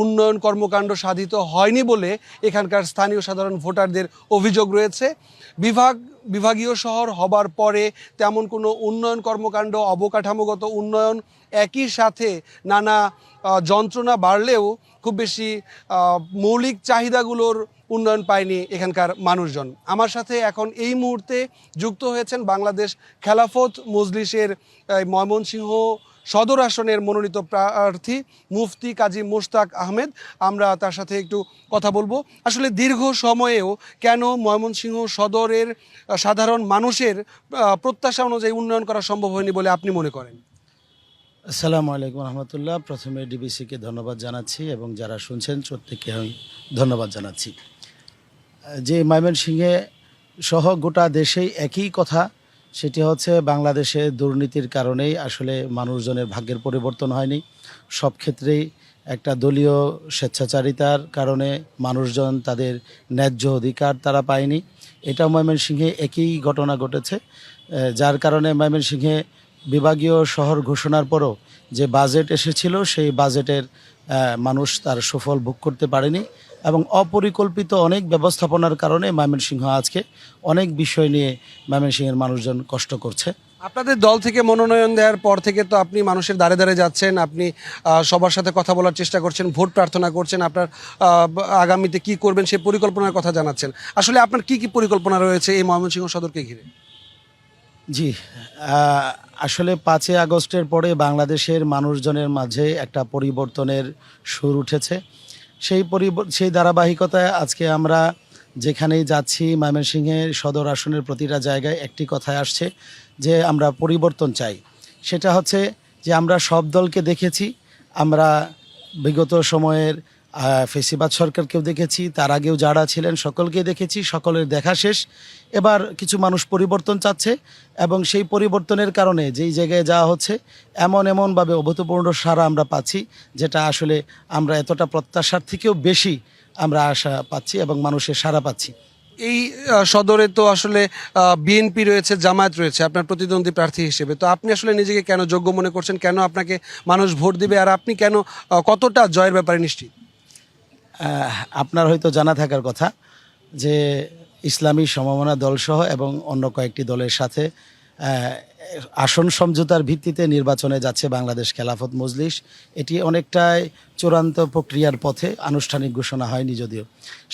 উন্নয়ন কর্মকাণ্ড সাধিত হয়নি বলে এখানকার স্থানীয় সাধারণ ভোটারদের অভিযোগ রয়েছে। বিভাগীয় শহর হবার পরে তেমন কোনো উন্নয়ন কর্মকাণ্ড, অবকাঠামোগত উন্নয়ন, একই সাথে নানা যন্ত্রণা বাড়লেও খুব বেশি মৌলিক চাহিদাগুলোর উন্নয়ন পায়নি এখানকার মানুষজন। আমার সাথে এখন এই মুহূর্তে যুক্ত হয়েছেন বাংলাদেশ খেলাফত মজলিসের ময়মনসিংহ সদর আসনের মনোনীত প্রার্থী মুফতি কাজী মোশতাক আহমেদ। আমরা তার সাথে একটু কথা বলবো। আসলে দীর্ঘ সময়েও কেন ময়মনসিংহ সদরের সাধারণ মানুষের প্রত্যাশা অনুযায়ী উন্নয়ন করা সম্ভব হয়নি বলে আপনি মনে করেন? আসসালামু আলাইকুম রহমতুল্লাহ। প্রথমে ডিবিসিকে ধন্যবাদ জানাচ্ছি এবং যারা শুনছেন প্রত্যেককে আমি ধন্যবাদ জানাচ্ছি। যে ময়মনসিংহে সহ গোটা দেশেই একই কথা, সেটি হচ্ছে বাংলাদেশে দুর্নীতির কারণেই আসলে মানুষজনের ভাগ্যের পরিবর্তন হয়নি। সব ক্ষেত্রেই একটা দলীয় স্বেচ্ছাচারিতার কারণে মানুষজন তাদের ন্যায্য অধিকার তারা পায়নি। এটা ময়মনসিংহে একই ঘটনা ঘটেছে, যার কারণে ময়মনসিংহে বিভাগীয় শহর ঘোষণার পরও যে বাজেট এসেছিল সেই বাজেটের মানুষ তার সুফল ভোগ করতে পারেনি এবং অপরিকল্পিত অনেক ব্যবস্থাপনার কারণে ময়মনসিংহ আজকে অনেক বিষয় নিয়ে ময়মনসিংহের মানুষজন কষ্ট করছে। আপনাদের দল থেকে মনোনয়ন দেওয়ার পর থেকে তো আপনি মানুষের দ্বারে দ্বারে যাচ্ছেন, আপনি সবার সাথে কথা বলার চেষ্টা করছেন, ভোট প্রার্থনা করছেন, আপনার আগামীতে কি করবেন সেই পরিকল্পনার কথা জানাচ্ছেন। আসলে আপনার কি কি পরিকল্পনা রয়েছে এই ময়মনসিংহ সদরকে ঘিরে? জি, আসলে 5 আগস্টের পরে বাংলাদেশের মানুষজনের মাঝে একটা পরিবর্তনের সুর উঠেছে। সেই ধারাবাহিকতায় আজকে আমরা যেখানেই যাচ্ছি ময়মনসিংহের সদর আসনের প্রতিটা জায়গায় একটি কথাই আসছে যে আমরা পরিবর্তন চাই। সেটা হচ্ছে যে আমরা সব দলকে দেখেছি, আমরা বিগত সময়ের ফেসিবাদ সরকারকেও দেখেছি, তার আগেও যারা ছিলেন সকলকে দেখেছি, সকলের দেখা শেষ। এবার কিছু মানুষ পরিবর্তন চাচ্ছে এবং সেই পরিবর্তনের কারণে যেই জায়গায় যাওয়া হচ্ছে এমনভাবে অভূতপূর্ণ সাড়া আমরা পাচ্ছি, যেটা আসলে আমরা এতটা প্রত্যাশার থেকেও বেশি আমরা আশা পাচ্ছি এবং মানুষের সাড়া পাচ্ছি। এই সদরে তো আসলে বিএনপি রয়েছে, জামায়াত রয়েছে আপনার প্রতিদ্বন্দ্বী প্রার্থী হিসেবে, তো আপনি আসলে নিজেকে কেন যোগ্য মনে করছেন? কেন আপনাকে মানুষ ভোট দিবে? আর আপনি কেন কতটা জয়ের ব্যাপারে নিশ্চিত? আপনার হয়তো জানা থাকার কথা যে ইসলামী সমমনা দলসহ এবং অন্য কয়েকটি দলের সাথে আসন সমঝোতার ভিত্তিতে নির্বাচনে যাচ্ছে বাংলাদেশ খেলাফত মজলিস। এটি অনেকটাই চূড়ান্ত প্রক্রিয়ার পথে, আনুষ্ঠানিক ঘোষণা হয়নি যদিও।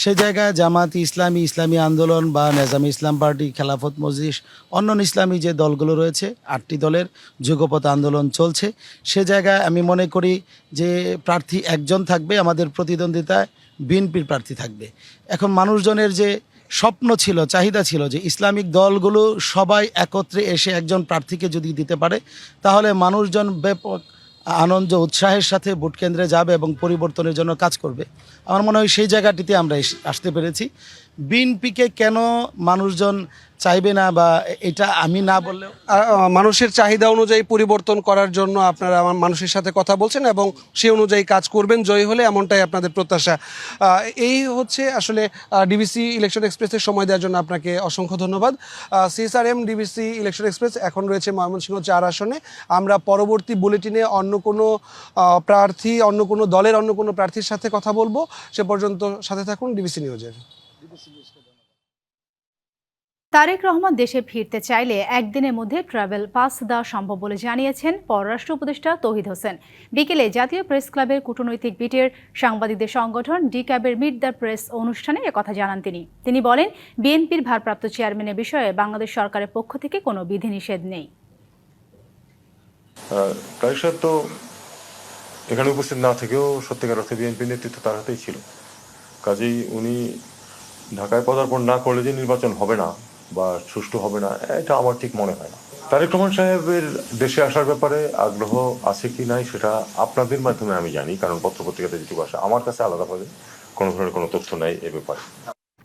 সে জায়গায় জামাত ইসলামী আন্দোলন বা নেজামী ইসলাম পার্টি, খেলাফত মজলিস, অন্যান্য ইসলামী যে দলগুলো রয়েছে 8টি দলের যুগপৎ আন্দোলন চলছে। সে জায়গায় আমি মনে করি যে প্রার্থী একজন থাকবে, আমাদের প্রতিদ্বন্দ্বিতায় বিএনপির প্রার্থী থাকবে। এখন মানুষজনের যে স্বপ্ন ছিল, চাহিদা ছিল যে ইসলামিক দলগুলো সবাই একত্রে এসে একজন প্রার্থীকে যদি দিতে পারে তাহলে মানুষজন ব্যাপক আনন্দ উৎসাহের সাথে ভোট কেন্দ্রে যাবে এবং পরিবর্তনের জন্য কাজ করবে। আমার মনে হয় সেই জায়গাটিতে আমরা আসতে পেরেছি। বিএনপিকে কেন মানুষজন চাইবে না বা এটা আমি না বললেও মানুষের চাহিদা অনুযায়ী পরিবর্তন করার জন্য আপনারা আমার মানুষের সাথে কথা বলছেন এবং সেই অনুযায়ী কাজ করবেন, জয়ী হলে এমনটাই আপনাদের প্রত্যাশা। এই হচ্ছে আসলে ডিবিসি ইলেকশন এক্সপ্রেসের সময় দেওয়ার জন্য আপনাকে অসংখ্য ধন্যবাদ। সিএসআরএম ডিবিসি ইলেকশন এক্সপ্রেস এখন রয়েছে ময়মনসিংহ 4 আসনে। আমরা পরবর্তী বুলেটিনে অন্য কোনো প্রার্থী, অন্য কোনো দলের অন্য কোনো প্রার্থীর সাথে কথা বলবো। সে পর্যন্ত সাথে থাকুন ডিবিসি নিউজের। তারেক রহমান দেশে ফিরতে চাইলে একদিনের মধ্যে ট্রাভেল পাস দেওয়া সম্ভব বলে জানিয়েছেন পররাষ্ট্র উপদেষ্টা তৌহিদ হোসেন। বিকেলে জাতীয় প্রেস ক্লাবের কূটনৈতিক বিটের সাংবাদিকদের সংগঠন ডিক্যাবের মিট দ্য প্রেস অনুষ্ঠানে একথা জানান তিনি বলেন, বিএনপির ভারপ্রাপ্ত চেয়ারম্যানের বিষয়ে বাংলাদেশ সরকারের পক্ষ থেকে কোনো বিধিনিষেধ নেই। তারেক সাহেব তো এখানে উপস্থিত না থেকেও সত্যিকার অর্থে বিএনপির নেতৃত্ব তার হাতেই ছিল। কাজেই উনি ঢাকায় পদার্পণ না করলে যে নির্বাচন হবে না বা সুষ্ঠু হবে না, এটা আমার ঠিক মনে হয় না। তারেক রহমান সাহেবের দেশে আসার ব্যাপারে আগ্রহ আছে কি নাই সেটা আপনাদের মাধ্যমে আমি জানি, কারণ পত্রপত্রিকাতে যেটুকু আসে, আমার কাছে আলাদাভাবে কোনো ধরনের কোনো তথ্য নাই এ ব্যাপারে।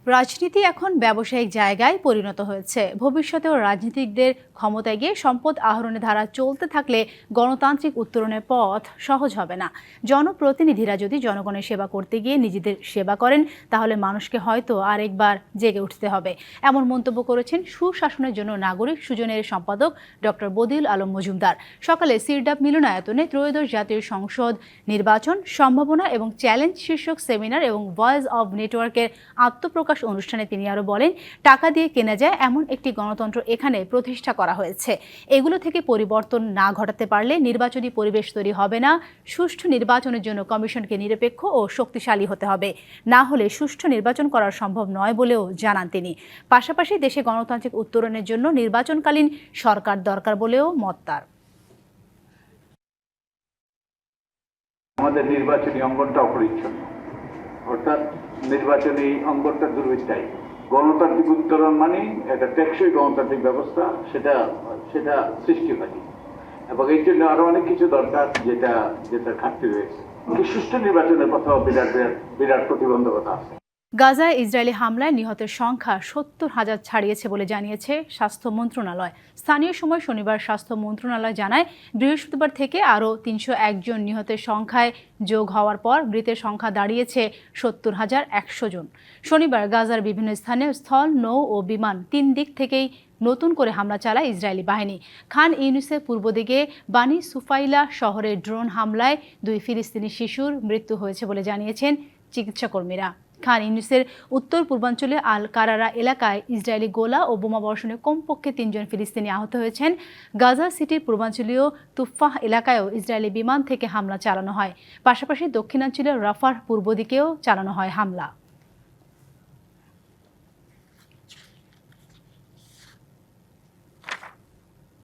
রাজনীতি এখন ব্যবসায়িক জায়গায় পরিণত হয়েছে। ভবিষ্যতেও রাজনীতিকদের ক্ষমতায় গিয়ে সম্পদ আহরণের ধারা চলতে থাকলে গণতান্ত্রিক উত্তরণের পথ সহজ হবে না। জনপ্রতিনিধিরা যদি জনগণের সেবা করতে গিয়ে নিজেদের সেবা করেন, তাহলে মানুষকে হয়তো আরেকবার জেগে উঠতে হবে। এমন মন্তব্য করেছেন সুশাসনের জন্য নাগরিক সুজনের সম্পাদক ডক্টর বদিউল আলম মজুমদার। সকালে সিরডাপ মিলনায়তনে ত্রয়োদশ জাতীয় সংসদ নির্বাচন সম্ভাবনা এবং চ্যালেঞ্জ শীর্ষক সেমিনার এবং ভয়েস অব নেটওয়ার্কের আত্মপ্রকাশ অনুষ্ঠানে তিনি আরো বলেন, টাকা দিয়ে কেনা যায় এমন একটি গণতন্ত্র এখানে প্রতিষ্ঠা করা হয়েছে। এগুলো থেকে পরিবর্তন না ঘটাতে পারলে নির্বাচনী পরিবেশ তৈরি হবে না। সুষ্ঠু নির্বাচনের জন্য কমিশনকে নিরপেক্ষ ও শক্তিশালী হতে হবে, না হলে সুষ্ঠু নির্বাচন করা সম্ভব নয় বলেও জানান তিনি। পাশাপাশি দেশে গণতান্ত্রিক উত্তরণের জন্য নির্বাচনকালীন সরকার দরকার বলেও মত তার। আমাদের নির্বাচনী অঙ্গনটা অপরিচ্ছন্ন, অর্থাৎ নির্বাচনী অঙ্গনটা দুর্বৃত্তাই। গণতান্ত্রিক উত্তরণ মানে একটা টেকসই গণতান্ত্রিক ব্যবস্থা, সেটা সৃষ্টি হয়নি এবং এই জন্য আরো অনেক কিছু দরকার যেটা ঘাটতি রয়েছে। সুষ্ঠু নির্বাচনের কথাও বিরাট প্রতিবন্ধকতা আছে। গাজায় ইসরায়েলি হামলায় নিহতের সংখ্যা 70,000 ছাড়িয়েছে বলে জানিয়েছে স্বাস্থ্য মন্ত্রণালয়। স্থানীয় সময় শনিবার স্বাস্থ্য মন্ত্রণালয় জানায়, বৃহস্পতিবার থেকে আরও 301 জন নিহতের সংখ্যায় যোগ হওয়ার পর মৃতের সংখ্যা দাঁড়িয়েছে 70,100 জন। শনিবার গাজার বিভিন্ন স্থানে স্থল, নৌ ও বিমান 3 দিক থেকেই নতুন করে হামলা চালায় ইসরায়েলি বাহিনী। খান ইউনিসের পূর্ব দিকে বানি সুফাইলা শহরে ড্রোন হামলায় 2 ফিলিস্তিনি শিশুর মৃত্যু হয়েছে বলে জানিয়েছেন চিকিৎসাকর্মীরা। খান ইউনিসের উত্তর পূর্বাঞ্চলে আল কারারা এলাকায় ইসরায়েলি গোলা ও বোমাবর্ষণে কমপক্ষে 3 জন ফিলিস্তিনি আহত হয়েছেন। গাজা সিটির পূর্বাঞ্চলীয় তুফাহ এলাকায়ও ইসরায়েলি বিমান থেকে হামলা চালানো হয়। পাশাপাশি দক্ষিণাঞ্চলের রাফার পূর্ব দিকেও চালানো হয় হামলা।